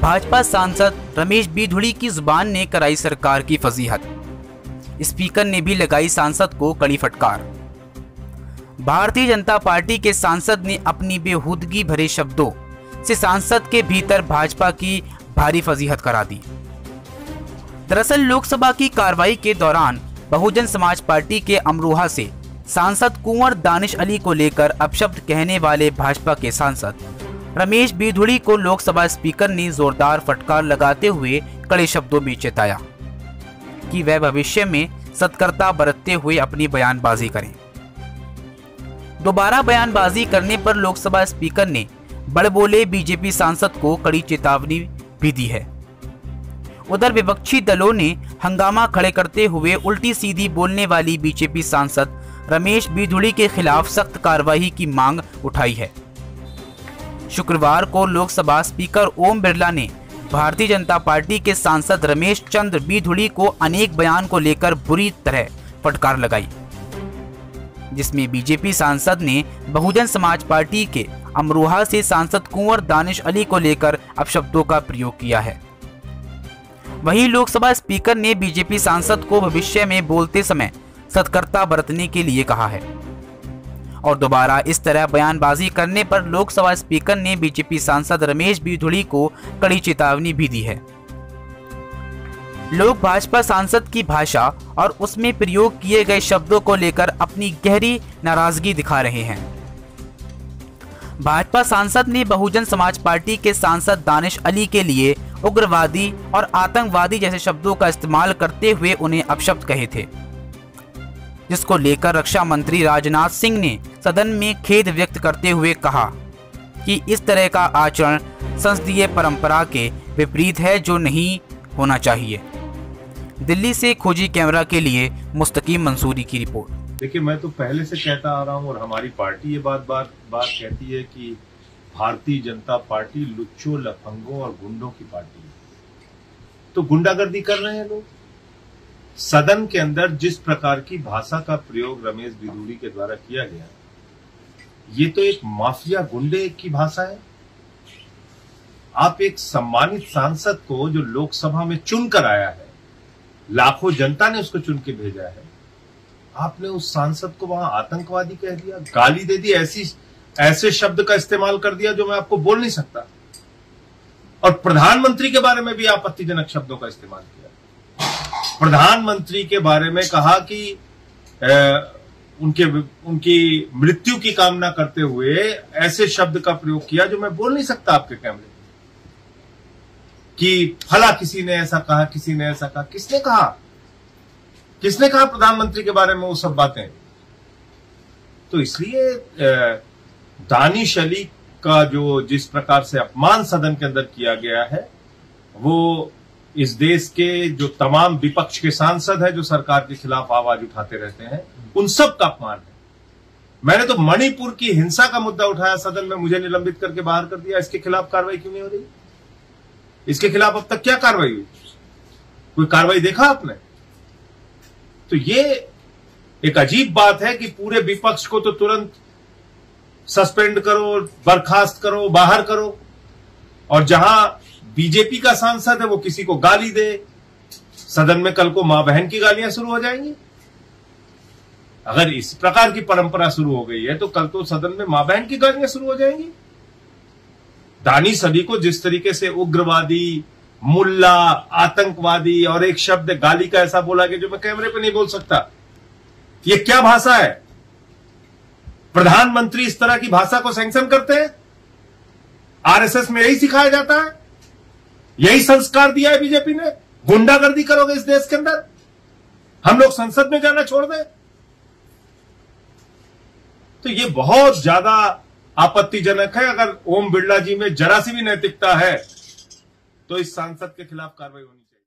भाजपा सांसद रमेश बिधूड़ी की जुबान ने कराई सरकार की फजीहत। स्पीकर ने भी लगाई सांसद को कड़ी फटकार। भारतीय जनता पार्टी के सांसद ने अपनी बेहूदगी भरे शब्दों से सांसद के भीतर भाजपा की भारी फजीहत करा दी। दरअसल लोकसभा की कार्रवाई के दौरान बहुजन समाज पार्टी के अमरोहा से सांसद कुंवर दानिश अली को लेकर अपशब्द कहने वाले भाजपा के सांसद रमेश बिधूड़ी को लोकसभा स्पीकर ने जोरदार फटकार लगाते हुए कड़े शब्दों में चेताया कि वह भविष्य में सतर्कता बरतते हुए अपनी बयानबाजी करें। दोबारा बयानबाजी करने पर लोकसभा स्पीकर ने बड़बोले बीजेपी सांसद को कड़ी चेतावनी भी दी है। उधर विपक्षी दलों ने हंगामा खड़े करते हुए उल्टी सीधी बोलने वाली बीजेपी सांसद रमेश बिधूड़ी के खिलाफ सख्त कार्रवाई की मांग उठाई है। शुक्रवार को लोकसभा स्पीकर ओम बिरला ने भारतीय जनता पार्टी के सांसद रमेश चंद्र बिधूड़ी को अनेक बयान को लेकर बुरी तरह फटकार लगाई, जिसमें बीजेपी सांसद ने बहुजन समाज पार्टी के अमरोहा से सांसद कुंवर दानिश अली को लेकर अपशब्दों का प्रयोग किया है। वहीं लोकसभा स्पीकर ने बीजेपी सांसद को भविष्य में बोलते समय सतर्कता बरतने के लिए कहा है और दोबारा इस तरह बयानबाजी करने पर लोकसभा स्पीकर ने बीजेपी सांसद रमेश बिधूड़ी को कड़ी चेतावनी भी दी है। लोग भाजपा सांसद की भाषा और उसमें प्रयोग किए गए शब्दों को लेकर अपनी गहरी नाराजगी दिखा रहे हैं। भाजपा सांसद ने बहुजन समाज पार्टी के सांसद दानिश अली के लिए उग्रवादी और आतंकवादी जैसे शब्दों का इस्तेमाल करते हुए उन्हें अपशब्द कहे थे, जिसको लेकर रक्षा मंत्री राजनाथ सिंह ने सदन में खेद व्यक्त करते हुए कहा कि इस तरह का आचरण संसदीय परंपरा के विपरीत है, जो नहीं होना चाहिए। दिल्ली से खोजी कैमरा के लिए मुस्तकीम मंसूरी की रिपोर्ट। देखिए, मैं तो पहले से कहता आ रहा हूं और हमारी पार्टी ये बात कहती है कि भारतीय जनता पार्टी लुच्चों, लफंगों और गुंडों की पार्टी है। तो गुंडागर्दी कर रहे हैं लोग। सदन के अंदर जिस प्रकार की भाषा का प्रयोग रमेश बिधूड़ी के द्वारा किया गया, ये तो एक माफिया गुंडे की भाषा है। आप एक सम्मानित सांसद को जो लोकसभा में चुनकर आया है, लाखों जनता ने उसको चुन के भेजा है, आपने उस सांसद को वहां आतंकवादी कह दिया, गाली दे दी, ऐसे शब्द का इस्तेमाल कर दिया जो मैं आपको बोल नहीं सकता। और प्रधानमंत्री के बारे में भी आपत्तिजनक शब्दों का इस्तेमाल किया। प्रधानमंत्री के बारे में कहा कि उनकी मृत्यु की कामना करते हुए ऐसे शब्द का प्रयोग किया जो मैं बोल नहीं सकता आपके कैमरे में, कि फला किसी ने ऐसा कहा, किसी ने ऐसा कहा। किसने कहा प्रधानमंत्री के बारे में वो सब बातें? तो इसलिए दानिश अली का जो जिस प्रकार से अपमान सदन के अंदर किया गया है, वो इस देश के जो तमाम विपक्ष के सांसद हैं जो सरकार के खिलाफ आवाज उठाते रहते हैं, उन सब का अपमान है। मैंने तो मणिपुर की हिंसा का मुद्दा उठाया सदन में, मुझे निलंबित करके बाहर कर दिया। इसके खिलाफ कार्रवाई क्यों नहीं हो रही? इसके खिलाफ अब तक क्या कार्रवाई हुई? कोई कार्रवाई देखा आपने? तो ये एक अजीब बात है कि पूरे विपक्ष को तो तुरंत सस्पेंड करो, बर्खास्त करो, बाहर करो, और जहां बीजेपी का सांसद है वो किसी को गाली दे, सदन में कल को मां बहन की गालियां शुरू हो जाएंगी। अगर इस प्रकार की परंपरा शुरू हो गई है तो कल तो सदन में मां बहन की गालियां शुरू हो जाएंगी। दानिश अली को जिस तरीके से उग्रवादी, मुल्ला, आतंकवादी और एक शब्द गाली का ऐसा बोला गया जो मैं कैमरे पे नहीं बोल सकता, ये क्या भाषा है? प्रधानमंत्री इस तरह की भाषा को सैंक्शन करते हैं? आरएसएस में यही सिखाया जाता है? यही संस्कार दिया है बीजेपी ने? गुंडागर्दी करोगे इस देश के अंदर? हम लोग संसद में जाना छोड़ दें? तो ये बहुत ज्यादा आपत्तिजनक है। अगर ओम बिरला जी में जरा सी भी नैतिकता है तो इस सांसद के खिलाफ कार्रवाई होनी चाहिए।